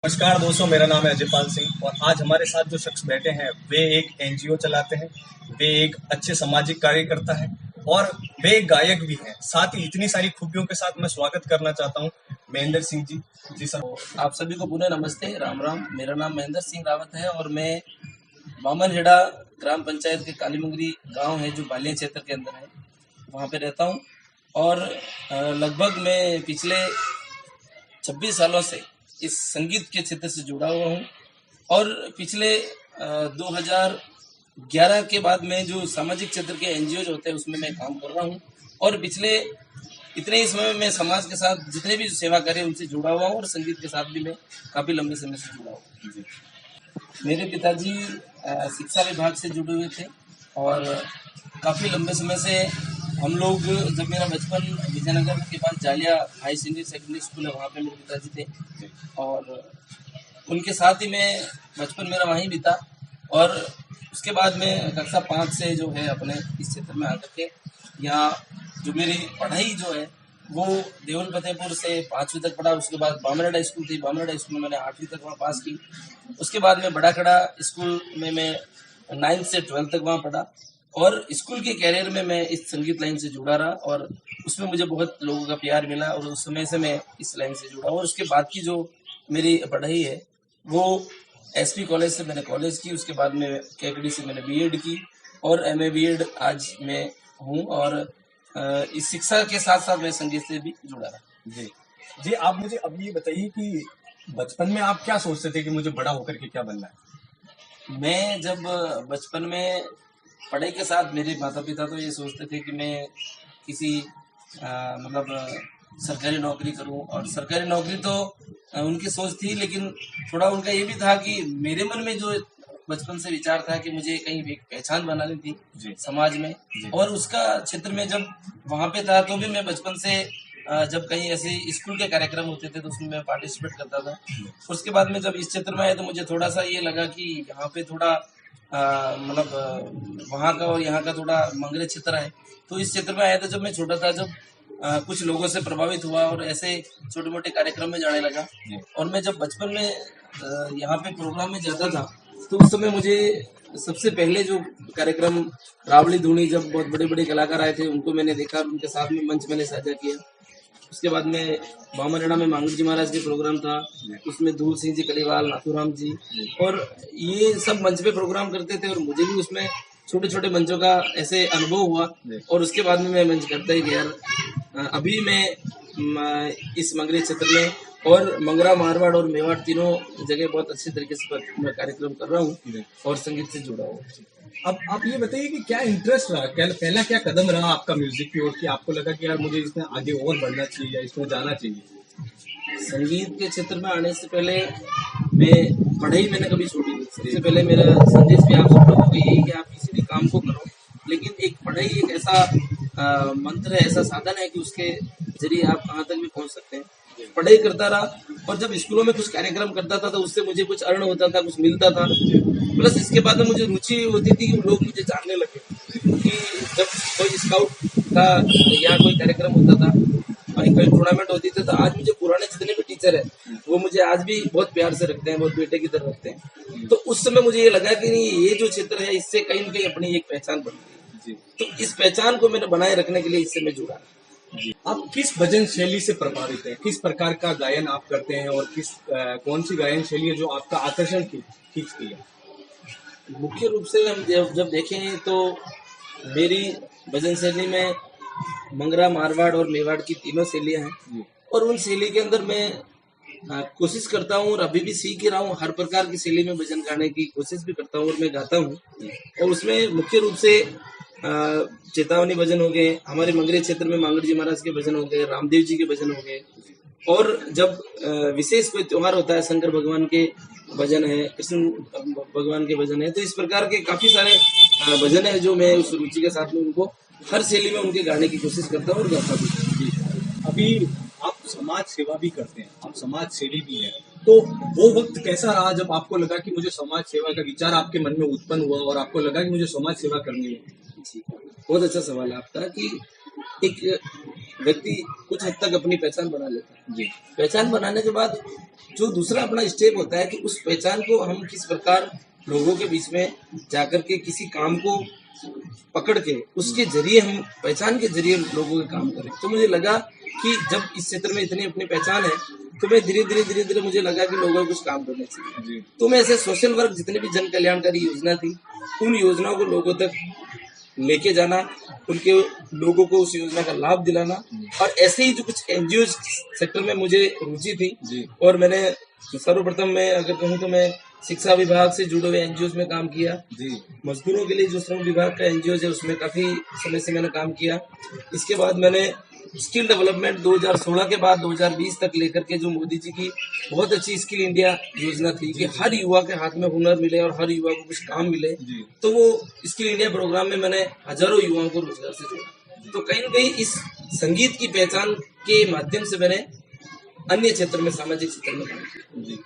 नमस्कार दोस्तों, मेरा नाम है अजयपाल सिंह और आज हमारे साथ जो शख्स बैठे हैं वे एक एनजीओ चलाते हैं। वे एक अच्छे सामाजिक कार्यकर्ता है और वे एक गायक भी हैं। साथ ही इतनी सारी खूबियों के साथ मैं स्वागत करना चाहता हूं महेंद्र सिंह जी। जी सर। आप सभी को पुनः नमस्ते, राम राम। मेरा नाम महेंद्र सिंह रावत है और मैं बामनहेड़ा ग्राम पंचायत के कालीमंगरी गांव है जो बालिया क्षेत्र के अंदर है, वहाँ पे रहता हूँ। और लगभग मैं पिछले 26 सालों से इस संगीत के क्षेत्र से जुड़ा हुआ हूँ। और पिछले 2011 के बाद में जो सामाजिक क्षेत्र के एनजीओ होते हैं उसमें मैं काम कर रहा हूँ। और पिछले इतने ही समय में मैं समाज के साथ जितने भी सेवा कार्य उनसे जुड़ा हुआ हूँ और संगीत के साथ भी मैं काफ़ी लंबे समय से जुड़ा हुआ हूँ। मेरे पिताजी शिक्षा विभाग से जुड़े हुए थे और काफ़ी लंबे समय से हम लोग, जब मेरा बचपन विजयनगर के पास जालिया हाई सीनियर सेकेंडरी स्कूल है, वहाँ पे मेरे पिताजी थे और उनके साथ ही मैं बचपन मेरा वहीं बीता। और उसके बाद में कक्षा 5 से जो है अपने इस क्षेत्र में आकर के यहाँ जो मेरी पढ़ाई जो है वो देवल फतेहपुर से 5वीं तक पढ़ा। उसके बाद बामनहेड़ा स्कूल थी, बामनहेड़ा स्कूल में मैंने 8वीं तक वहाँ पास की। उसके बाद में बड़ा खड़ा स्कूल में मैं 9th से 12th तक वहाँ पढ़ा। और स्कूल के कैरियर में मैं इस संगीत लाइन से जुड़ा रहा और उसमें मुझे बहुत लोगों का प्यार मिला और उस समय से मैं इस लाइन से जुड़ा। और उसके बाद की जो मेरी पढ़ाई है वो एसपी कॉलेज से मैंने कॉलेज की, उसके बाद में केकड़ी से मैंने बीएड की और एमए बीएड आज मैं हूँ। और इस शिक्षा के साथ साथ मैं संगीत से भी जुड़ा रहा। जी जी, आप मुझे अब ये बताइए कि बचपन में आप क्या सोचते थे कि मुझे बड़ा होकर के क्या बनना है? मैं जब बचपन में पढ़ाई के साथ, मेरे माता पिता तो ये सोचते थे कि मैं किसी सरकारी नौकरी करूं। और सरकारी नौकरी तो उनकी सोच थी, लेकिन थोड़ा उनका ये भी था कि मेरे मन में जो बचपन से विचार था कि मुझे कहीं एक पहचान बनानी थी समाज में। और उसका क्षेत्र में जब वहाँ पे था तो भी मैं बचपन से जब कहीं ऐसे स्कूल के कार्यक्रम होते थे तो उसमें मैं पार्टिसिपेट करता था। उसके बाद में जब इस क्षेत्र में आया तो मुझे थोड़ा सा ये लगा कि यहाँ पे थोड़ा वहाँ का और यहाँ का थोड़ा मंगरे क्षेत्र है। तो इस क्षेत्र में आया था जब मैं छोटा था, जब कुछ लोगों से प्रभावित हुआ और ऐसे छोटे मोटे कार्यक्रम में जाने लगा। और मैं जब बचपन में यहाँ पे प्रोग्राम में जाता था तो उस समय मुझे सबसे पहले जो कार्यक्रम रावड़ी धुनी, जब बहुत बड़े बड़े कलाकार आए थे उनको मैंने देखा और उनके साथ में मंच मैंने साझा किया। उसके बाद में बामनहेड़ा में मांगुर जी महाराज के प्रोग्राम था, उसमें धूल सिंह जी कलीवाल, नाथूराम जी और ये सब मंच पे प्रोग्राम करते थे और मुझे भी उसमें छोटे छोटे मंचों का ऐसे अनुभव हुआ। और उसके बाद में मैं मंच करता ही गया। अभी मैं इस मंगरे क्षेत्र में और मंगरा, मारवाड़ और मेवाड़ तीनों जगह बहुत अच्छे तरीके से मैं कार्यक्रम कर रहा हूँ और संगीत से जुड़ा हूँ। अब आप ये बताइए कि क्या इंटरेस्ट रहा, पहला क्या कदम रहा आपका म्यूजिक की ओर कि आपको लगा कि यार मुझे इसमें आगे और बढ़ना चाहिए या इसमें जाना चाहिए? संगीत के क्षेत्र में आने से पहले मैं पढ़ाई मैंने कभी छोड़ी नहीं। सबसे पहले मेरा संदेश भी आप सब लोगों को यही कि आप किसी भी काम को करो, लेकिन एक पढ़ाई एक ऐसा मंत्र है, ऐसा साधन है कि उसके जरिए आप कहाँ तक भी पहुँच सकते हैं। पढ़ाई करता रहा और जब स्कूलों में कुछ कार्यक्रम करता था तो उससे मुझे कुछ अर्न होता था, कुछ मिलता था। प्लस इसके बाद में मुझे रुचि होती थी कि लोग मुझे जानने लगे कि जब कोई स्काउट का या कोई कार्यक्रम होता था और कोई टूर्नामेंट होती थी तो आज मुझे पुराने जितने भी टीचर है वो मुझे आज भी बहुत प्यार से रखते हैं, बहुत बेटे की तरह रखते हैं। तो उस समय मुझे ये लगा कि नहीं, ये जो क्षेत्र है इससे कहीं न कहीं अपनी एक पहचान बन गई। तो इस पहचान को मैंने बनाए रखने के लिए इससे मैं जुड़ा। आप किस भजन शैली से प्रभावित हैं? किस प्रकार का गायन आप करते हैं और कौन सी गायन शैली है जो आपका आकर्षण खींचती है? मुख्य रूप से हम जब देखें तो मेरी भजन शैली में मंगरा, मारवाड़ और मेवाड़ की तीनों शैलियाँ हैं और उन शैली के अंदर मैं कोशिश करता हूँ और अभी भी सीख ही रहा हूँ। हर प्रकार की शैली में भजन गाने की कोशिश भी करता हूँ और मैं गाता हूँ। और उसमें मुख्य रूप से चेतावनी भजन हो गए, हमारे मंगरे क्षेत्र में मांगुर जी महाराज के भजन हो गए, रामदेव जी के भजन हो गए। और जब विशेष कोई त्योहार होता है, शंकर भगवान के भजन है, कृष्ण भगवान के भजन है, तो इस प्रकार के काफी सारे भजन है जो मैं उस रुचि के साथ में उनको हर शैली में उनके गाने की कोशिश करता हूँ और गाता भी। अभी आप समाज सेवा भी करते हैं, आप समाज सेवी भी हैं, तो वो वक्त कैसा रहा जब आपको लगा कि मुझे समाज सेवा का विचार आपके मन में उत्पन्न हुआ और आपको लगा कि मुझे समाज सेवा करनी है? बहुत अच्छा सवाल है आपका कि एक व्यक्ति कुछ हद तक अपनी पहचान बना लेता है। जी पहचान बनाने के बाद जो दूसरा अपना स्टेप होता है कि उस पहचान को हम किस प्रकार लोगों के बीच में जाकर के किसी काम को पकड़ के उसके जरिए हम पहचान के जरिए लोगों के काम करें। तो मुझे लगा कि जब इस क्षेत्र में इतनी अपनी पहचान है तो मैं धीरे धीरे मुझे लगा कि लोगों को कुछ काम करना चाहिए। जी तो मैं ऐसे सोशल वर्क जितने भी जन कल्याणकारी योजना थी उन योजनाओं को लोगों तक लेके जाना, उनके लोगों को उस योजना का लाभ दिलाना, और ऐसे ही जो कुछ एनजीओ सेक्टर में मुझे रुचि थी जी और मैंने सर्वप्रथम मैं अगर कहूँ तो मैं शिक्षा विभाग से जुड़े हुए एनजीओ में काम किया। जी मजदूरों के लिए जो श्रम विभाग का एनजीओ है उसमें काफी समय से मैंने काम किया। इसके बाद मैंने स्किल डेवलपमेंट 2016 के बाद 2020 तक लेकर के जो मोदी जी की बहुत अच्छी स्किल इंडिया योजना थी कि हर युवा के हाथ में हुनर मिले और हर युवा को कुछ काम मिले, जी तो वो स्किल इंडिया प्रोग्राम में मैंने हजारों युवाओं को रोजगार से जोड़ा। तो कहीं न कहीं इस संगीत की पहचान के माध्यम से मैंने अन्य क्षेत्र में सामाजिक क्षेत्र में काम किया। जी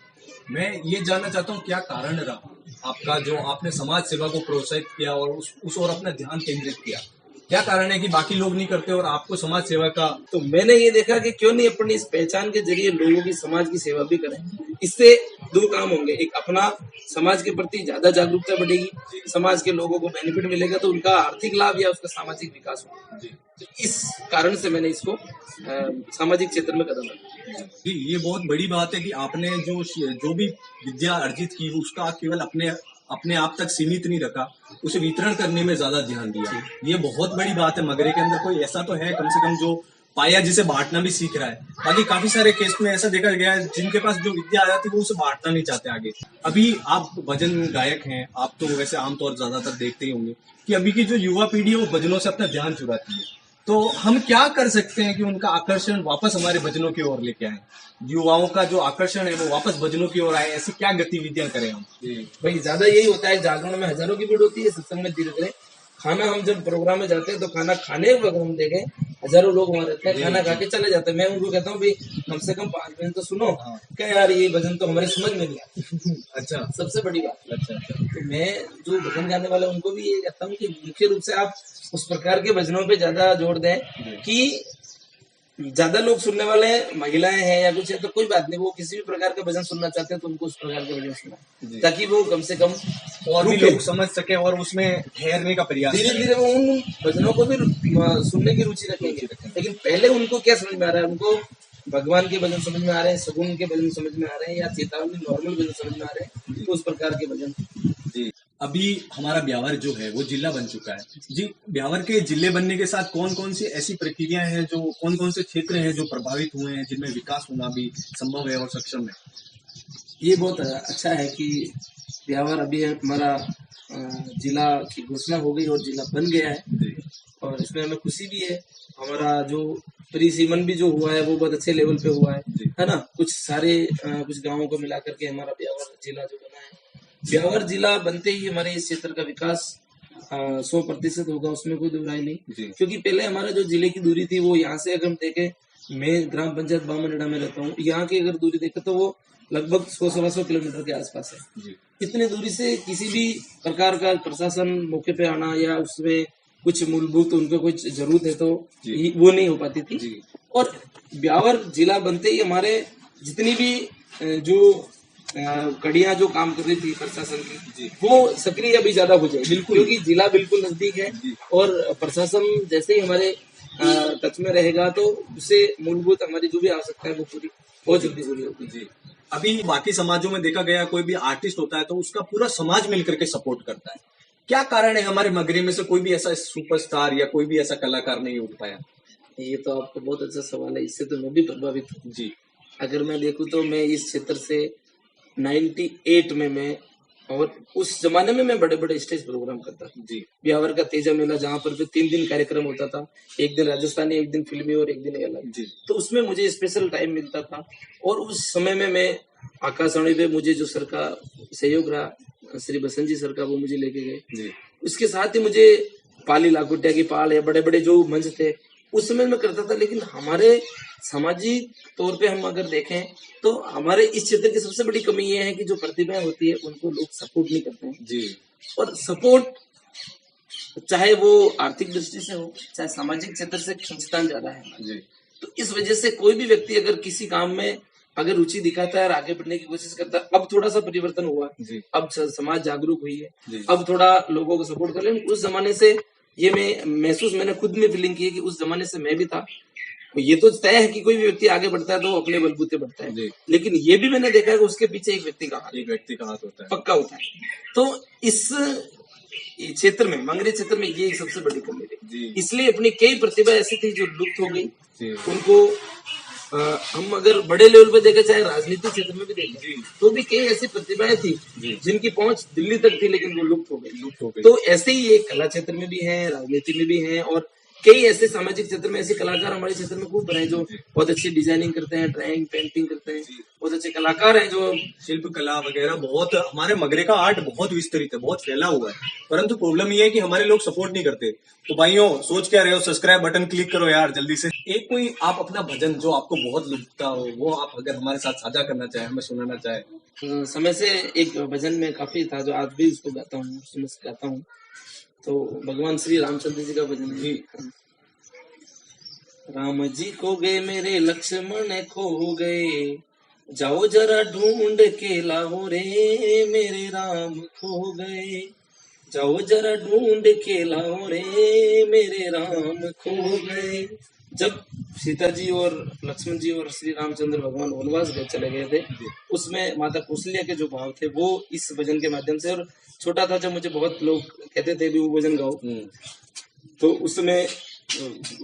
मैं ये जानना चाहता हूँ क्या कारण रहा आपका जो आपने समाज सेवा को प्रोत्साहित किया और उस ओर अपना ध्यान केंद्रित किया? क्या कारण है कि बाकी लोग नहीं करते और आपको समाज सेवा का? तो मैंने ये देखा कि क्यों नहीं अपनी इस पहचान के जरिए लोगों की समाज की सेवा भी करें। इससे दो काम होंगे, एक अपना समाज के प्रति ज्यादा जागरूकता बढ़ेगी, समाज के लोगों को बेनिफिट मिलेगा तो उनका आर्थिक लाभ या उसका सामाजिक विकास होगा। जी तो इस कारण से मैंने इसको सामाजिक क्षेत्र में कदम रखा। जी ये बहुत बड़ी बात है कि आपने जो भी विद्या अर्जित की उसका केवल अपने आप तक सीमित नहीं रखा, उसे वितरण करने में ज्यादा ध्यान दिया। ये बहुत बड़ी बात है। मगरे के अंदर कोई ऐसा तो है कम से कम जो पाया जिसे बांटना भी सीख रहा है। बाकी काफी सारे केस में ऐसा देखा गया है जिनके पास जो विद्या आ जाती है वो उसे बांटना नहीं चाहते आगे। अभी आप भजन गायक हैं, आप तो वैसे आमतौर ज्यादातर देखते ही होंगे कि अभी की जो युवा पीढ़ी है वो भजनों से अपना ध्यान चुराती है। तो हम क्या कर सकते हैं कि उनका आकर्षण वापस हमारे भजनों की ओर लेके आए? युवाओं का जो आकर्षण है वो वापस भजनों की ओर आए, ऐसी क्या गतिविधियां करें हम? भाई ज्यादा यही होता है, जागरण में हजारों की भीड़ होती है, सत्संग में धीरे धीरे खाना, हम जब प्रोग्राम में जाते हैं तो खाना खाने वक्त हम देखें हजारों लोग वहां रहते हैं, खाना खा के चले जाते हैं। मैं उनको कहता हूँ भाई कम से कम 5 मिनट तो सुनो। क्या यार ये भजन तो हमारी समझ में नहीं आता। अच्छा सबसे बड़ी बात। अच्छा तो मैं जो भजन गाने वाले उनको भी ये कहता हूँ कि मुख्य रूप से आप उस प्रकार के भजनों पे ज्यादा जोर दें कि ज्यादा लोग सुनने वाले हैं, महिलाएं हैं या कुछ है तो कोई बात नहीं, वो किसी भी प्रकार का भजन सुनना चाहते हैं तो उनको उस प्रकार के भजन सुना, ताकि वो कम से कम और भी लोग समझ सके और उसमें ठहरने का प्रयास धीरे धीरे वो उन भजनों को भी सुनने की रुचि रखेंगे। लेकिन पहले उनको क्या समझ में आ रहा है, उनको भगवान के भजन समझ में आ रहे हैं, सगुन के भजन समझ में आ रहे हैं या चेतावनी नॉर्मल भजन समझ में आ रहे हैं, तो उस प्रकार के भजन। जी अभी हमारा ब्यावर जो है वो जिला बन चुका है जी। ब्यावर के जिले बनने के साथ कौन कौन सी ऐसी प्रक्रियाएं हैं, जो कौन कौन से क्षेत्र हैं जो प्रभावित हुए हैं, जिनमें विकास होना भी संभव है और सक्षम है? ये बहुत अच्छा है कि ब्यावर अभी हमारा जिला की घोषणा हो गई और जिला बन गया है और इसमें हमें खुशी भी है। हमारा जो परिसीमन भी जो हुआ है वो बहुत अच्छे लेवल पे हुआ है ना। कुछ सारे कुछ गांवों को मिला करके हमारा ब्यावर जिला जो बना है, ब्यावर जिला बनते ही हमारे इस क्षेत्र का विकास 100% होगा, उसमें कोई दुराई नहीं। क्योंकि पहले हमारा जो जिले की दूरी थी वो यहाँ से अगर हम देखें, मैं ग्राम पंचायत बामनडा में रहता हूँ, यहाँ की अगर दूरी देखें तो वो लगभग 100-125 किलोमीटर के आसपास है। इतनी दूरी से किसी भी प्रकार का प्रशासन मौके पे आना या उसमें कुछ मूलभूत उनको कुछ जरूरत है तो वो नहीं हो पाती थी। और ब्यावर जिला बनते ही हमारे जितनी भी जो कड़ियां जो काम कर रही थी प्रशासन की वो सक्रिय अभी ज्यादा हो जाए, बिल्कुल, क्योंकि जिला बिल्कुल नजदीक है और प्रशासन जैसे ही हमारे टच में रहेगा तो उससे मूलभूत हमारी जो भी आवश्यकता है वो पूरी बहुत जल्दी पूरी होगी। अभी बाकी समाजों में देखा गया कोई भी आर्टिस्ट होता है तो उसका पूरा समाज मिलकर के सपोर्ट करता है। क्या कारण है हमारे मगरी में से कोई भी ऐसा सुपरस्टार या कोई भी ऐसा कलाकार नहीं उठ पाया? ये तो आपका बहुत अच्छा सवाल है, इससे तो मैं भी प्रभावित हूँ जी। अगर मैं देखूँ तो मैं इस क्षेत्र से 98 में मैं, और उस जमाने में मैं बड़े बड़े स्टेज प्रोग्राम करता था जी। ब्यावर का तेजा मेला जहाँ पर 3 दिन कार्यक्रम होता था, एक दिन राजस्थानी, एक दिन फिल्मी और एक दिन अलग जी। तो उसमें मुझे स्पेशल टाइम मिलता था और उस समय में मैं आकाशवाणी पे मुझे जो सर का सहयोग रहा, श्री बसंत जी सर का, वो मुझे लेके गए। उसके साथ ही मुझे पाली लाकुटिया की पाल या बड़े बड़े जो मंच थे उस समय में करता था। लेकिन हमारे सामाजिक तौर पे हम अगर देखें तो हमारे इस क्षेत्र की सबसे बड़ी कमी ये है कि जो प्रतिभाएं होती है उनको लोग सपोर्ट नहीं करते हैं जी। और सपोर्ट चाहे वो आर्थिक दृष्टि से हो, चाहे सामाजिक क्षेत्र से खींचतान ज्यादा है। जी तो इस वजह से कोई भी व्यक्ति अगर किसी काम में अगर रुचि दिखाता है और आगे बढ़ने की कोशिश करता है, अब थोड़ा सा परिवर्तन हुआ है, जी अब समाज जागरूक हुई है, जी अब थोड़ा लोगों को सपोर्ट कर लेकिन उस जमाने से ये मैंने खुद में फीलिंग की है कि उस जमाने से मैं भी था। ये तो तय है कि कोई भी व्यक्ति आगे बढ़ता है तो वो अपने बलबूते बढ़ता है, जी लेकिन ये भी मैंने देखा है कि उसके पीछे एक व्यक्ति का हाथ एक व्यक्ति का हाथ होता है। पक्का होता है। तो इस क्षेत्र में, मंगरी क्षेत्र में, ये एक सबसे बड़ी कमी जी रही। इसलिए अपनी कई प्रतिभा ऐसी थी जो लुप्त हो गई। जी उनको हम अगर बड़े लेवल पे देखें, चाहे राजनीतिक क्षेत्र में भी जी देखें, तो भी कई ऐसी प्रतिभाएं थी जी जिनकी पहुंच दिल्ली तक थी, लेकिन वो लुप्त हो गई। लुप्त हो गई। तो ऐसे ही ये कला क्षेत्र में भी है, राजनीति में भी है, और कई ऐसे सामाजिक क्षेत्र में ऐसे कलाकार हमारे क्षेत्र में खूब बने हैं जो बहुत अच्छी डिजाइनिंग करते हैं, ड्राइंग पेंटिंग करते हैं, बहुत अच्छे कलाकार हैं जो शिल्प कला वगैरह बहुत, हमारे मगरे का आर्ट बहुत विस्तृत है, बहुत फैला हुआ है, परंतु प्रॉब्लम ये है कि हमारे लोग सपोर्ट नहीं करते। तो भाइयों, सोच क्या रहे हो, सब्सक्राइब बटन क्लिक करो यार जल्दी से। एक कोई आप अपना भजन जो आपको बहुत लुभाता हो, वो आप अगर हमारे साथ साझा करना चाहे, हमें सुनाना चाहे। समय से एक भजन में काफी था जो आज भी उसको गाता हूँ, गाता हूँ। तो भगवान श्री रामचंद्र जी का भजन है। राम जी खो गए मेरे लक्ष्मण खो गए, जाओ जरा ढूंढ के लाओ रे, मेरे राम खो गए, जाओ जरा ढूंढ के लाओ रे, मेरे राम खो गए। जब सीता जी और लक्ष्मण जी और श्री रामचंद्र भगवान वनवास गए चले गए थे, उसमें माता कौशल्या के जो भाव थे वो इस भजन के माध्यम से, और छोटा था जब मुझे बहुत लोग कहते थे भी वो भजन गाओ, तो उसमें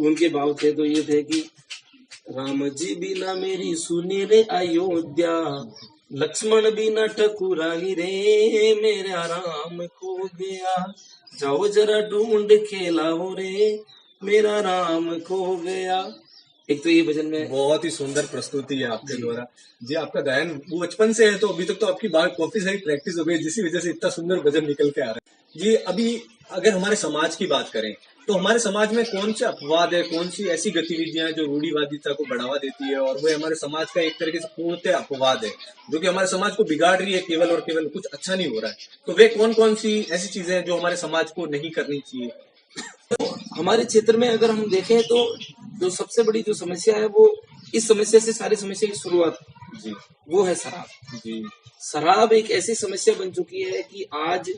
उनके भाव थे तो ये थे कि राम जी बिना मेरी सुनी रे अयोध्या, लक्ष्मण बिना ठकुराई रे, मेरा राम खो गया, जाओ जरा ढूंढ के लाओ रे, मेरा राम खो गया। एक तो ये भजन में बहुत ही सुंदर प्रस्तुति है आपके द्वारा जी। आपका गायन वो बचपन से है, तो अभी तक तो आपकी बात काफी सारी प्रैक्टिस हो गई, जिसकी वजह से इतना सुंदर भजन निकल के आ रहा है जी। अभी अगर हमारे समाज की बात करें तो हमारे समाज में कौन से अपवाद है, कौन सी ऐसी गतिविधियां जो रूढ़िवादिता को बढ़ावा देती है, और वो हमारे समाज का एक तरीके से पूर्णतः अपवाद है, जो कि हमारे समाज को बिगाड़ रही है, केवल और केवल कुछ अच्छा नहीं हो रहा है। तो वे कौन कौन सी ऐसी चीजें हैं जो हमारे समाज को नहीं करनी चाहिए? तो हमारे क्षेत्र में अगर हम देखें तो जो सबसे बड़ी जो समस्या है, वो इस समस्या से, सारी समस्या की शुरुआत जी वो है शराब जी। शराब एक ऐसी समस्या बन चुकी है कि आज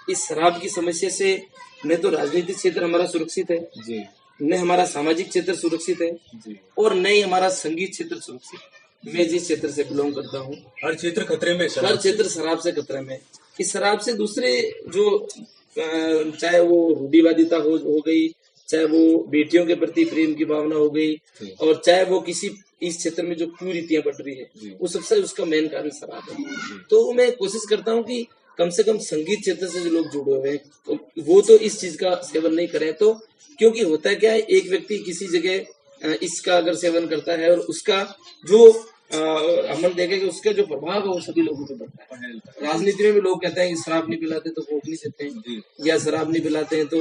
इस शराब की समस्या से न तो राजनीतिक क्षेत्र हमारा सुरक्षित है जी, न हमारा सामाजिक क्षेत्र सुरक्षित है जी, और न ही हमारा संगीत क्षेत्र सुरक्षित। मैं जिस क्षेत्र से बिलोंग करता हूँ, हर क्षेत्र खतरे में, हर क्षेत्र शराब से खतरे में। इस शराब से दूसरे जो चाहे वो रूढ़िवादिता हो गई, चाहे वो बेटियों के प्रति प्रेम की भावना हो गई, और चाहे वो किसी इस क्षेत्र में जो कुरीतियां बढ़ रही है, वो सबसे उसका मेन कारण शराब है। तो मैं कोशिश करता हूँ कि कम से कम संगीत क्षेत्र से जो लोग जुड़े हुए हैं वो तो इस चीज का सेवन नहीं करें। तो क्योंकि होता है क्या है, एक व्यक्ति किसी जगह इसका अगर सेवन करता है और उसका जो हम देखें कि उसका जो प्रभाव है वो सभी लोगों पे पड़ता है। राजनीति में भी लोग कहते हैं कि शराब नहीं पिलाते तो वोट नहीं देते हैं, या शराब नहीं पिलाते हैं तो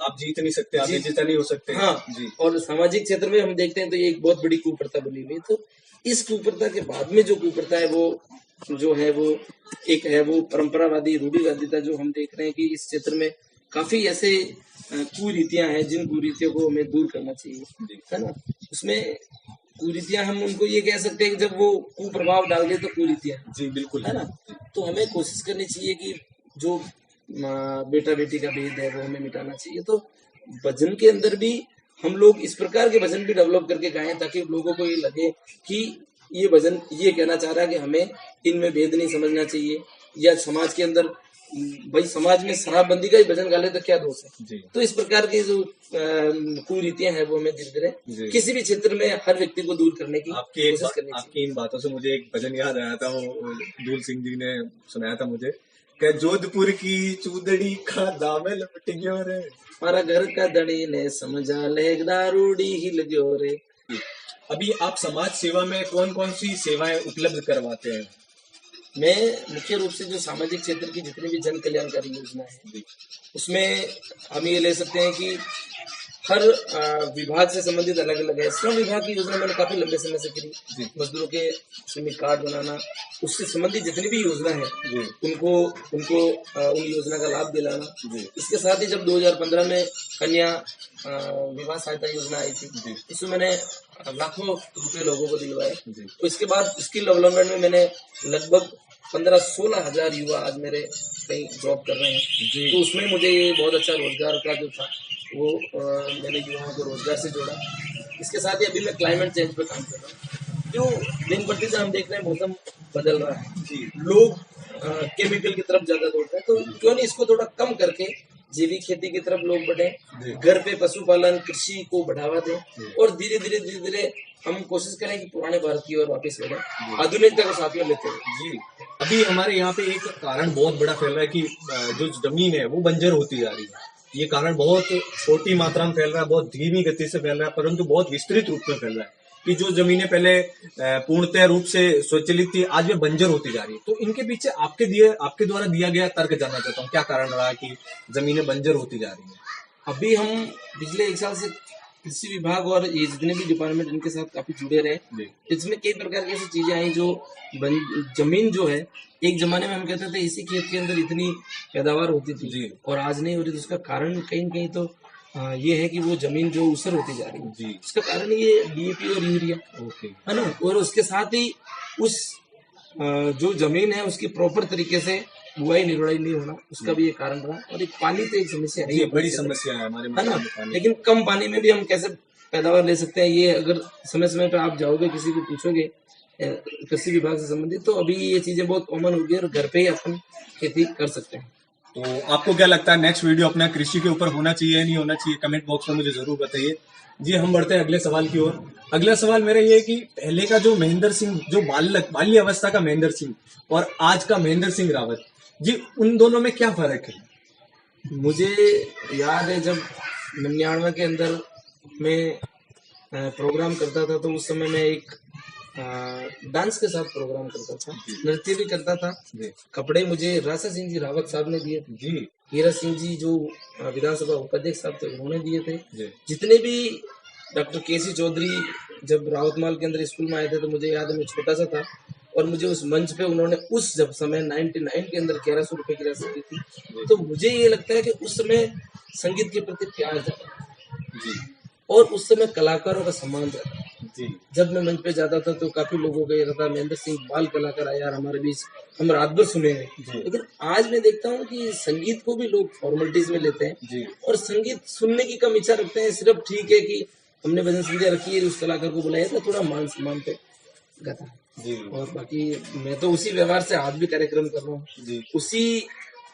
आप जीत नहीं सकते, आप जीता नहीं हो सकते। हाँ जी। और सामाजिक क्षेत्र में हम देखते हैं तो ये एक बहुत बड़ी कुप्रथा बनी हुई है। तो इस कुप्रथा के बाद में जो कुप्रथा है वो जो है वो एक है वो परंपरावादी रूढ़िवादिता, जो हम देख रहे हैं कि इस क्षेत्र में काफी ऐसे कुरीतियां हैं जिन कुरीतियों को हमें दूर करना चाहिए, है ना। उसमें कुरीतियां हम उनको ये कह सकते हैं कि जब वो कुप्रभाव डाल दे तो कुरीतियां, जी बिल्कुल, है ना। तो हमें कोशिश करनी चाहिए कि जो बेटा बेटी का भेद है वो हमें मिटाना चाहिए। तो भजन के अंदर भी हम लोग इस प्रकार के भजन भी डेवलप करके गाएं ताकि लोगों को ये लगे कि ये भजन ये कहना चाह रहा है कि हमें इनमें भेद नहीं समझना चाहिए, या समाज के अंदर भाई समाज में शराबबंदी का ही भजन गा ले तो क्या दोष है। तो इस प्रकार की जो कुरीतियां हैं वो हमें धीरे धीरे किसी भी क्षेत्र में हर व्यक्ति को दूर करने की कोशिश करनी चाहिए। आपकी इन बातों से मुझे एक भजन याद आया था, वो दूल सिंह जी ने सुनाया था मुझे, कि जोधपुर की चूदड़ी का दामे लपट गयो रे, हमारा घर का धनी ने समझा ले दारूडी हिल गयो रे। अभी आप समाज सेवा में कौन कौन सी सेवाएं उपलब्ध करवाते हैं? मैं मुख्य रूप से जो सामाजिक क्षेत्र की जितनी भी जन कल्याणकारी योजना है उसमें हम ये ले सकते हैं कि हर विभाग से संबंधित अलग अलग है। श्रम विभाग की योजना मैंने काफी लंबे समय से करी, मजदूरों के श्रमिक कार्ड बनाना, उससे संबंधित जितनी भी योजना है जी उनको उनको उन योजना का लाभ दिलाना। जी इसके साथ ही जब 2015 में कन्या विवाह सहायता योजना आई थी, जी इसमें मैंने लाखों रुपए लोगों को दिलवाए। जी तो इसके बाद स्किल डेवलपमेंट में मैंने लगभग 15-16 हजार युवा आज मेरे कहीं जॉब कर रहे हैं। जी तो उसमें मुझे ये बहुत अच्छा रोजगार का जो था वो मैंने युवाओं को रोजगार से जोड़ा। इसके साथ ही अभी मैं क्लाइमेट चेंज पर काम कर रहा हूँ। जो दिन प्रतिदिन हम देख रहे हैं मौसम बदल रहा है, जी लोग केमिकल की तरफ ज्यादा दौड़ रहे हैं, तो क्यों नहीं इसको थोड़ा कम करके जैविक खेती की तरफ लोग बढ़े, जी घर पे पशुपालन कृषि को बढ़ावा दें जी और धीरे धीरे हम कोशिश करें कि पुराने भारत की ओर वापस बढ़े, आधुनिकता को साथ में लेते हुए। जी। अभी हमारे यहाँ पे एक कारण बहुत बड़ा फैल रहा है कि जो जमीन है वो बंजर होती जा रही है। ये कारण बहुत छोटी मात्रा में फैल रहा है, बहुत धीमी गति से फैल रहा है, परंतु बहुत विस्तृत रूप में फैल रहा है कि जो जमीनें पहले पूर्णतः रूप से स्वचालित थी, आज वे बंजर होती जा रही है। तो इनके पीछे आपके द्वारा दिया गया तर्क जानना चाहता हूँ, क्या कारण रहा कि जमीनें बंजर होती जा रही है? अभी हम पिछले 1 साल से कृषि विभाग और ये जितने भी डिपार्टमेंट इनके साथ काफी जुड़े रहे। जी इसमें कई प्रकार की ऐसी चीजें आई जो जमीन जो है, एक जमाने में हम कहते थे इसी खेत के अंदर इतनी पैदावार होती थी जी और आज नहीं हो रही। तो उसका कारण कहीं न कहीं तो ये है कि वो जमीन जो ऊसर होती जा रही है। जी उसका कारण ये डीएपी और यूरिया ओके है ना, और उसके साथ ही उस जो जमीन है उसकी प्रॉपर तरीके से बुआई निराई नहीं होना, उसका भी एक कारण रहा। और एक पानी तो एक समस्या है, ये बड़ी समस्या है हमारे है ना। में पानी। लेकिन कम पानी में भी हम कैसे पैदावार ले सकते हैं, ये अगर समय समय पे आप जाओगे किसी को पूछोगे कृषि विभाग से संबंधित, तो अभी ये चीजें बहुत कॉमन हो गई और घर पे ही अपन खेती कर सकते हैं। तो आपको क्या लगता है नेक्स्ट वीडियो अपना कृषि के ऊपर होना चाहिए या नहीं होना चाहिए? कमेंट बॉक्स में मुझे जरूर बताइए। जी, हम बढ़ते हैं अगले सवाल की ओर। अगला सवाल मेरा ये है कि पहले का जो महेंद्र सिंह, जो बाल्य अवस्था का महेंद्र सिंह और आज का महेंद्र सिंह रावत, जी उन दोनों में क्या फर्क है? मुझे याद है जब 99 के अंदर मैं प्रोग्राम करता था, तो उस समय मैं एक डांस के साथ प्रोग्राम करता था, नृत्य भी करता था। जी कपड़े मुझे राजा सिंह जी रावत साहब ने दिए थे, जी हीरा सिंह जी जो विधानसभा उपाध्यक्ष साहब थे उन्होंने दिए थे। जी जितने भी डॉक्टर केसी चौधरी जब रावतमाल के अंदर स्कूल में आए थे, तो मुझे याद है मैं छोटा सा था और मुझे उस मंच पे उन्होंने उस जब समय 99 के अंदर 1100 रुपए की राशि दी थी। तो मुझे ये लगता है कि उस समय संगीत के प्रति प्यार ज्यादा जी और उस समय कलाकारों का सम्मान ज्यादा। जी जब मैं मंच पे जाता था तो काफी लोगों को ये था महेंद्र सिंह बाल कलाकार आया यार हमारे बीच, हम रात भर सुनेंगे। जी लेकिन आज मैं देखता हूँ कि संगीत को भी लोग फॉर्मेलिटीज में लेते हैं जी और संगीत सुनने की कम इच्छा रखते हैं। सिर्फ ठीक है कि हमने भजन संध्या रखी है, उस कलाकार को बुलाया था, थोड़ा मान सम्मान पे गाता। जी और बाकी मैं तो उसी व्यवहार से आज भी कार्यक्रम कर रहा हूँ, जी उसी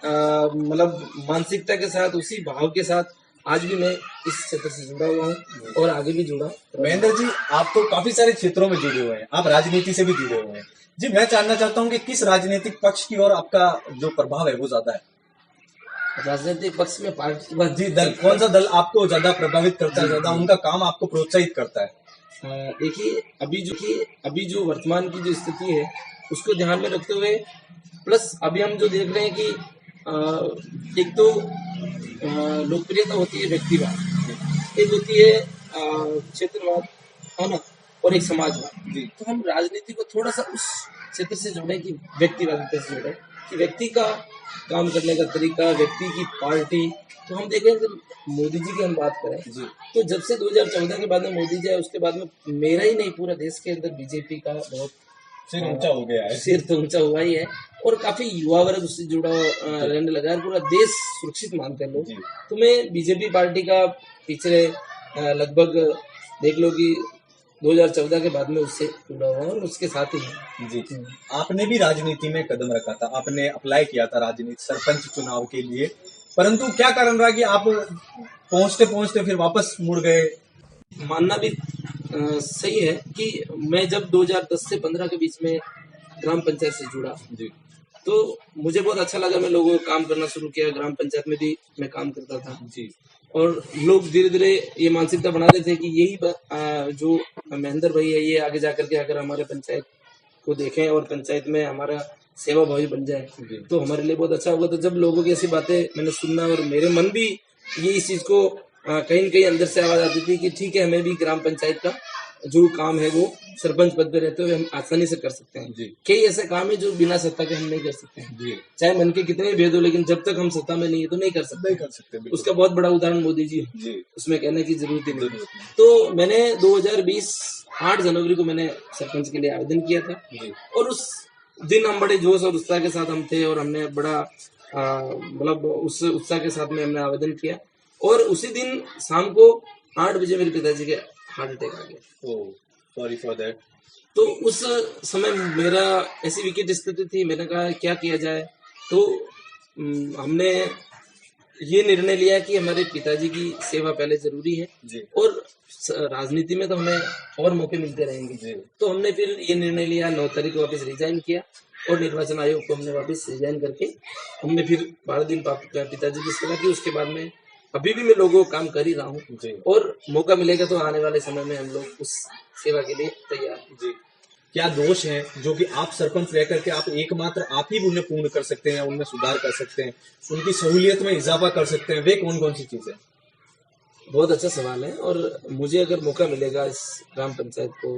मतलब मानसिकता के साथ, उसी भाव के साथ आज भी मैं इस क्षेत्र से जुड़ा हुआ हूँ और आगे भी जुड़ा। महेंद्र जी, आप तो काफी सारे क्षेत्रों में जुड़े हुए हैं, आप राजनीति से भी जुड़े हुए हैं। जी, मैं जानना चाहता हूँ कि किस राजनीतिक पक्ष की ओर आपका जो प्रभाव है वो ज्यादा है? राजनीतिक पक्ष में पार्टी की बात, जी, दल कौन सा दल आपको ज्यादा प्रभावित करता है, ज्यादा उनका काम आपको प्रोत्साहित करता है? देखिए अभी जो वर्तमान की जो स्थिति है उसको ध्यान में रखते हुए, प्लस अभी हम जो देख रहे हैं कि एक तो लोकप्रियता होती है व्यक्तिवाद, एक होती है क्षेत्रवाद, है ना, और एक समाजवाद। जी तो हम राजनीति को थोड़ा सा उस क्षेत्र से जोड़ें कि व्यक्तिवाद से जोड़ें कि व्यक्ति का काम करने का तरीका, व्यक्ति की पार्टी। तो हम देखें कि मोदी जी की हम बात करें जी तो जब से 2014 के बाद में मोदी जी आए, उसके बाद में मेरा ही नहीं पूरा देश के अंदर बीजेपी का बहुत सिर ऊंचा हो गया है। सिर तो ऊंचा हुआ ही है और काफी युवा वर्ग उससे जुड़ा रहने लगा है, पूरा देश सुरक्षित मानते हैं लोग। जी तो मैं बीजेपी पार्टी का पिछले लगभग देख लो कि 2014 के बाद में उससे जुड़ा हुआ और उसके साथ ही है। जी, आपने भी राजनीति में कदम रखा था, आपने अप्लाई किया था राजनीति सरपंच चुनाव के लिए, परंतु क्या कारण रहा कि आप पहुंचते पहुंचते फिर वापस मुड़ गए? मानना भी सही है कि मैं जब 2010 से 15 के बीच में ग्राम पंचायत से जुड़ा जी तो मुझे बहुत अच्छा लगा। मैं लोगों को काम करना शुरू किया, ग्राम पंचायत में भी मैं काम करता था जी और लोग धीरे धीरे ये मानसिकता बनाते थे कि यही जो महेंद्र भाई है ये आगे जाकर के अगर हमारे पंचायत को देखें और पंचायत में हमारा सेवा भावी बन जाए जी तो हमारे लिए बहुत अच्छा होगा। तो जब लोगों की ऐसी बातें मैंने सुनना और मेरे मन भी ये इस चीज को कहीं न कहीं अंदर से आवाज आती थी कि ठीक है हमें भी ग्राम पंचायत का जो काम है वो सरपंच पद पे रहते हुए हम आसानी से कर सकते हैं। जी कई ऐसे काम है जो बिना सत्ता के हम नहीं कर सकते हैं, जी चाहे मन के कितने भी भेद हो, लेकिन जब तक हम सत्ता में नहीं है तो नहीं कर सकते। नहीं कर सकते बिल्कुल। उसका बहुत बड़ा उदाहरण मोदी जी है, जी उसमें कहने की जरूरत ही नहीं। जरूरत नहीं। तो मैंने 2020 8 जनवरी को मैंने सरपंच के लिए आवेदन किया था, जी और उस दिन हम बड़े जोश और उत्साह के साथ हम थे, और हमने बड़ा मतलब उस उत्साह के साथ में हमने आवेदन किया, और उसी दिन शाम को 8 बजे मेरे पिताजी के हार्ट अटैक आ गया। Oh sorry for that. तो उस समय मेरा ऐसी विकट स्थिति थी, मैंने कहा क्या किया जाए। तो हमने ये निर्णय लिया कि हमारे पिताजी की सेवा पहले जरूरी है, जी और राजनीति में तो हमें और मौके मिलते रहेंगे। जी तो हमने फिर ये निर्णय लिया, 9 तारीख को वापस रिजाइन किया, और निर्वाचन आयोग को हमने वापस रिजाइन करके हमने फिर 12 दिन पिताजी की सेवा की। उसके बाद में अभी भी मैं लोगों को काम कर ही रहा हूँ, जी और मौका मिलेगा तो आने वाले समय में हम लोग उस सेवा के लिए तैयार हैं। जी। क्या दोष हैं जो कि आप सरपंच रह करके आप एकमात्र आप ही उन्हें पूर्ण कर सकते हैं, उनमें सुधार कर सकते हैं, उनकी सहूलियत में इजाफा कर सकते हैं, वे कौन कौन सी चीजें? बहुत अच्छा सवाल है, और मुझे अगर मौका मिलेगा इस ग्राम पंचायत को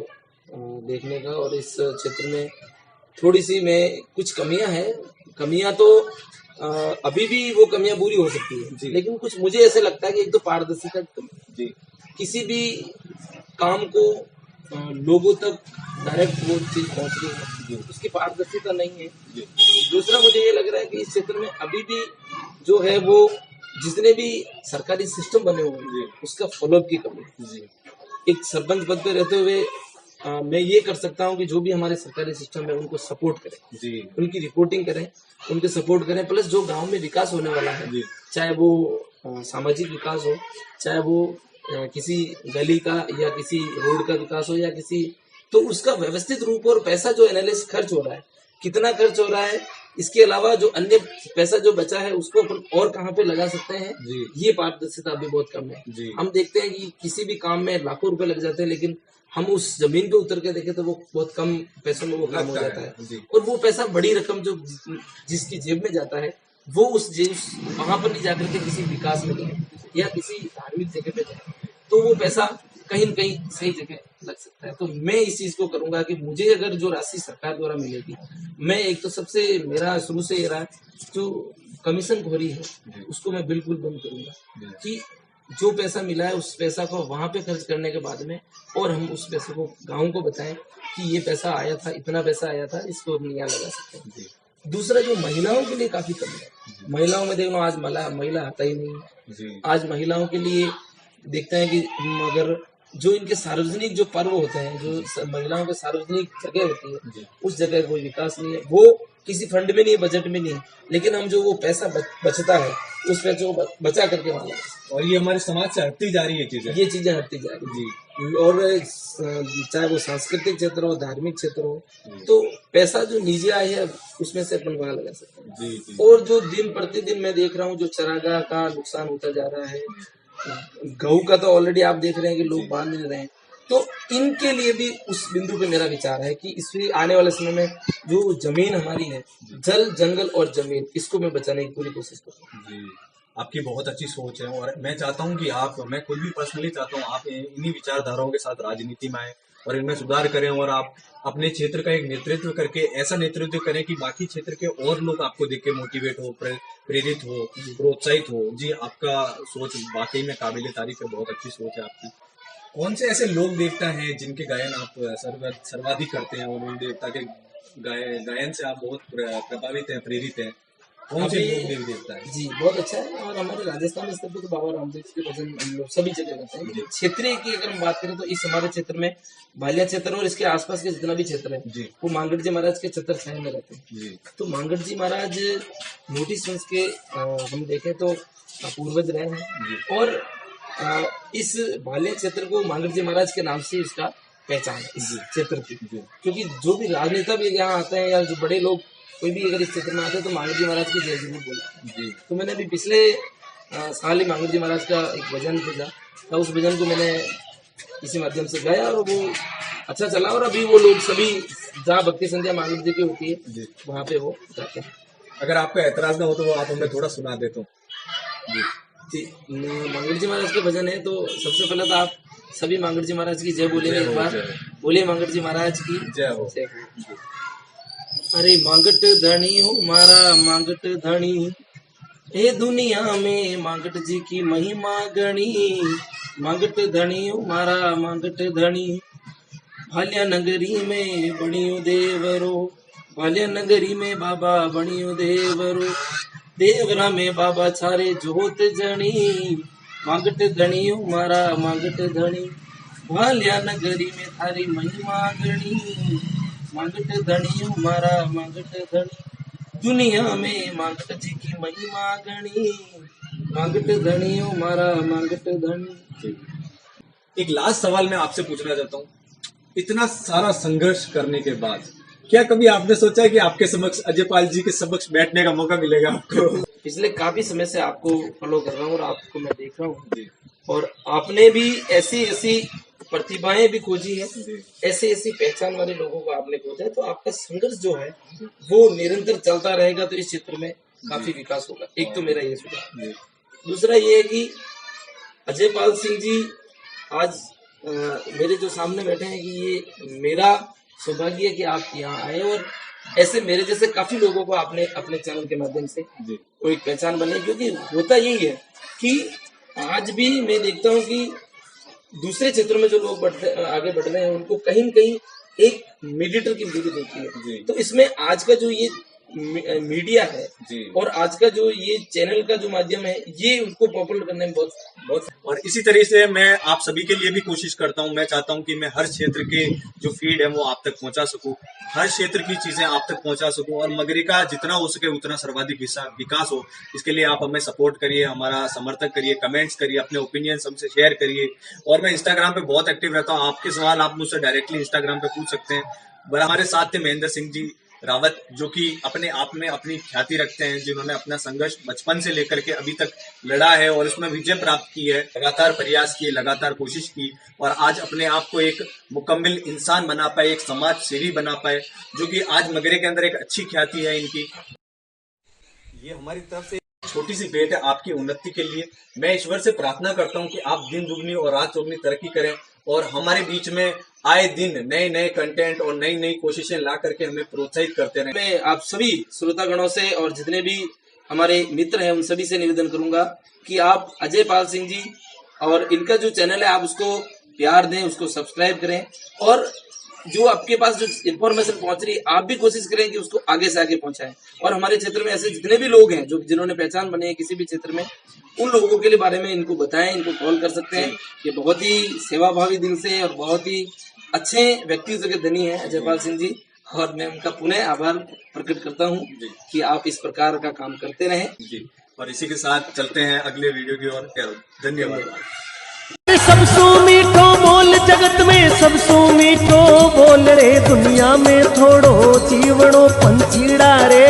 देखने का, और इस क्षेत्र में थोड़ी सी मैं कुछ कमियां तो अभी भी वो कमियां पूरी हो सकती है, जी। लेकिन कुछ मुझे ऐसे लगता है कि एक तो पारदर्शिता की कमी है। जी किसी भी काम को लोगों तक डायरेक्ट वो चीज पहुंच रही है, जी उसकी पारदर्शिता नहीं है। जी दूसरा मुझे ये लग रहा है कि इस क्षेत्र में अभी भी जो है वो जितने भी सरकारी सिस्टम बने हुए जी। हैं उसका फॉलोअप की कमी है। जी एक सरपंच पद पे रहते हुए मैं ये कर सकता हूँ कि जो भी हमारे सरकारी सिस्टम है उनको सपोर्ट करें, जी उनकी रिपोर्टिंग करें, उनके सपोर्ट करें, प्लस जो गांव में विकास होने वाला है, जी चाहे वो सामाजिक विकास हो, चाहे वो किसी गली का या किसी रोड का विकास हो, या किसी, तो उसका व्यवस्थित रूप और पैसा जो एनालिसिस खर्च हो रहा है, कितना खर्च हो रहा है, इसके अलावा जो अन्य पैसा जो बचा है उसको अपन और कहाँ पे लगा सकते हैं, जी ये पारदर्शिता अभी बहुत कम है। जी हम देखते हैं कि किसी भी काम में लाखों रुपए लग जाते हैं, लेकिन हम उस जमीन पे उतर के देखें तो वो बहुत कम पैसों में वो काम हो लगता जाता है, है, जी। और वो पैसा बड़ी रकम जो जिसकी जेब में जाता है वो उस जेब वहां पर नहीं जाकर के किसी विकास में जाए या किसी धार्मिक जगह पे जाए, तो वो पैसा कहीं न कहीं सही जगह लग सकता है। तो मैं इस चीज को करूंगा कि मुझे अगर जो राशि सरकार द्वारा मिलेगी, मैं एक तो सबसे मेरा शुरू से ये रहा जो कमीशन खोरी है उसको मैं बिल्कुल बंद करूंगा, कि जो पैसा मिला है उस पैसा को वहां पे खर्च करने के बाद में और हम उस पैसे को गाँव को बताएं कि ये पैसा आया था, इतना पैसा आया था, इसको हम यहाँ लगा सकते हैं। दूसरा जो महिलाओं के लिए काफी कमी है, महिलाओं में देख लो आज महिला आता ही नहीं है। जी आज महिलाओं के लिए देखते हैं कि अगर जो इनके सार्वजनिक जो पर्व होते हैं, जो महिलाओं के सार्वजनिक जगह होती है, जी उस जगह कोई विकास नहीं है, वो किसी फंड में नहीं है, बजट में नहीं है, लेकिन हम जो वो पैसा बचता है उस पैसे को बचा करके वहां लगा सकते हैं। और ये हमारे समाज से हटती जा रही है चीजें। ये चीजें हटती जा रही जी हैं। और चाहे वो सांस्कृतिक क्षेत्र हो, धार्मिक क्षेत्र हो, तो पैसा जो निजी आय है उसमें से अपन वहां लगा सकते हैं। जी जी और जो दिन प्रतिदिन मैं देख रहा हूँ जो चरागाह का नुकसान होता जा रहा है, गऊ का तो ऑलरेडी आप देख रहे हैं कि लोग बांध नहीं रहे हैं, तो इनके लिए भी उस बिंदु पे मेरा विचार है कि इससे आने वाले समय में जो जमीन हमारी है, जल जंगल और जमीन, इसको मैं बचाने की पूरी कोशिश करूँगा। जी आपकी बहुत अच्छी सोच है, और मैं चाहता हूं कि आप, मैं खुद भी पर्सनली चाहता हूं आप इन्हीं विचारधाराओं के साथ राजनीति में आए और इनमें सुधार करें, और आप अपने क्षेत्र का एक नेतृत्व करके ऐसा नेतृत्व करें कि बाकी क्षेत्र के और लोग आपको देख के मोटिवेट हो, प्रेरित हो, प्रोत्साहित हो। जी आपका सोच वाकई में काबिले तारीफ है, बहुत अच्छी सोच है आपकी। कौन से ऐसे लोक देवता हैं जिनके गायन आप सर्वाधिक करते हैं और उन देवता के गायन से आप बहुत प्रभावित हैं, प्रेरित हैं? कौन से लोक देवी देवता है? जी बहुत अच्छा है। और हमारे राजस्थान स्तर पे तो बाबा रामदेव के भजन हम लोग सभी जगह करते हैं, लेकिन क्षेत्रीय की अगर हम बात करें तो इस हमारे क्षेत्र में भालिया क्षेत्र और इसके आसपास के जितना भी क्षेत्र है जी वो मांगट जी महाराज के छत्र छाया में रहते हैं। जी तो मांगट जी महाराज नोटिस वंश के हम देखें तो पूर्वज रहे हैं, और इस भालिया क्षेत्र को मांगट जी महाराज के नाम से इसका पहचान है इस क्षेत्र की, क्योंकि जो भी राजनेता भी यहाँ आते हैं या जो बड़े लोग कोई भी अगर इस क्षेत्र में आते हैं तो मांगट जी महाराज की जय जरूर बोला। जी तो मैंने अभी पिछले साल ही मांगट जी महाराज का एक भजन भेजा था, उस भजन को मैंने इसी माध्यम से गाया और वो अच्छा चला, और अभी वो लोग सभी जहाँ भक्ति संध्या मांगट जी की होती है वहाँ पे वो जाते हैं। अगर आपका एतराज ना हो तो वो आप हमें थोड़ा सुना दे तो। जी जी मांगट जी महाराज के भजन है, तो सबसे पहले तो आप सभी मांगड़ जी महाराज की जय बोलेंगे एक बार। बोले मांगड़ जी महाराज की जय हो। जय हो। अरे मांगट धनी हो मारा मांगट धनी, हे दुनिया में मांगट जी की महिमा गणी। मांगट धनी हो मारा मांगट धनी, भाल्या नगरी में बणियो देवरो, भाल्या नगरी में बाबा बणियो देवरो, देवरा में बाबा छारे जोत जणी। मांगट धनी हो मारा मांगट धनी, भाल्या नगरी में थारी महिमा गणी। मांगट धनी हो मारा मांगट धनी, दुनिया में मांगट जी की महिमा गणी। मांगट धनी हो मारा मांगट धनी। एक लास्ट सवाल मैं आपसे पूछना चाहता हूँ, इतना सारा संघर्ष करने के बाद क्या कभी आपने सोचा है कि आपके समक्ष अजयपाल जी के समक्ष बैठने का मौका मिलेगा आपको? पिछले काफी समय से आपको फॉलो कर रहा हूँ और आपको मैं देख रहा हूँ, और आपने भी ऐसी ऐसी प्रतिभाएं भी खोजी है, ऐसी ऐसी पहचान वाले लोगों को आपने खोजा है, तो आपका संघर्ष जो है वो निरंतर चलता रहेगा, तो इस क्षेत्र में काफी विकास होगा। एक तो मेरा ये सुझाव। दूसरा ये है कि अजयपाल सिंह जी आज मेरे जो सामने बैठे हैं, कि ये मेरा सौभाग्य है कि आप यहाँ आए, और ऐसे मेरे जैसे काफी लोगों को आपने अपने चैनल के माध्यम से कोई पहचान बने। क्योंकि होता यही है कि आज भी मैं देखता हूँ कि दूसरे क्षेत्रों में जो लोग आगे बढ़ रहे हैं, उनको कहीं न कहीं एक मीडिएटर की जरूरत होती है। तो इसमें आज का जो ये मीडिया है और आज का जो ये चैनल का जो माध्यम है, ये उसको पॉपुलर करने में बहुत और इसी तरह से मैं आप सभी के लिए भी कोशिश करता हूं। मैं चाहता हूं कि मैं हर क्षेत्र के जो फीड है वो आप तक पहुंचा सकूं, हर क्षेत्र की चीजें आप तक पहुंचा सकूं, और मगरी का जितना हो सके उतना सर्वाधिक विकास हो। इसके लिए आप हमें सपोर्ट करिए, हमारा समर्थन करिए, कमेंट्स करिए, अपने ओपिनियन हमसे शेयर करिए। और मैं इंस्टाग्राम पे बहुत एक्टिव रहता हूँ, आपके सवाल आप मुझसे डायरेक्टली इंस्टाग्राम पे पूछ सकते हैं। हमारे साथ थे महेंद्र सिंह जी रावत, जो कि अपने आप में अपनी ख्याति रखते हैं, जिन्होंने अपना संघर्ष बचपन से लेकर के अभी तक लड़ा है और उसमें विजय प्राप्त की है, लगातार प्रयास किए, लगातार कोशिश की, और आज अपने आप को एक मुकम्मल इंसान बना पाए, एक समाज सेवी बना पाए, जो कि आज मगरे के अंदर एक अच्छी ख्याति है इनकी। ये हमारी तरफ से छोटी सी भेंट है आपकी उन्नति के लिए। मैं ईश्वर से प्रार्थना करता हूँ कि आप दिन दुगनी और रात चौगनी तरक्की करें, और हमारे बीच में आए दिन नए नए कंटेंट और नई नई कोशिशें ला करके हमें प्रोत्साहित करते रहें। मैं आप सभी श्रोतागणों से और जितने भी हमारे मित्र हैं उन सभी से निवेदन करूंगा कि आप अजयपाल सिंह जी और इनका जो चैनल है आप उसको प्यार दें, उसको सब्सक्राइब करें, और जो आपके पास जो इन्फॉर्मेशन पहुंच रही है आप भी कोशिश करें कि उसको आगे से आगे पहुंचाएं। और हमारे क्षेत्र में ऐसे जितने भी लोग हैं जो जिन्होंने पहचान बने हैं किसी भी क्षेत्र में, उन लोगों के लिए बारे में इनको बताएं, इनको कॉल कर सकते हैं। ये बहुत ही सेवाभावी दिल से और बहुत ही अच्छे व्यक्तित्व के धनी है अजयपाल सिंह जी, और मैं उनका पुनः आभार प्रकट करता हूँ कि आप इस प्रकार का काम करते रहें जी। और इसी के साथ चलते हैं अगले वीडियो की ओर। धन्यवाद। सबसो मीठो बोल जगत में, सबसो मीठो बोल रे दुनिया में, थोड़ो जीवड़ो पंचीड़ा रे।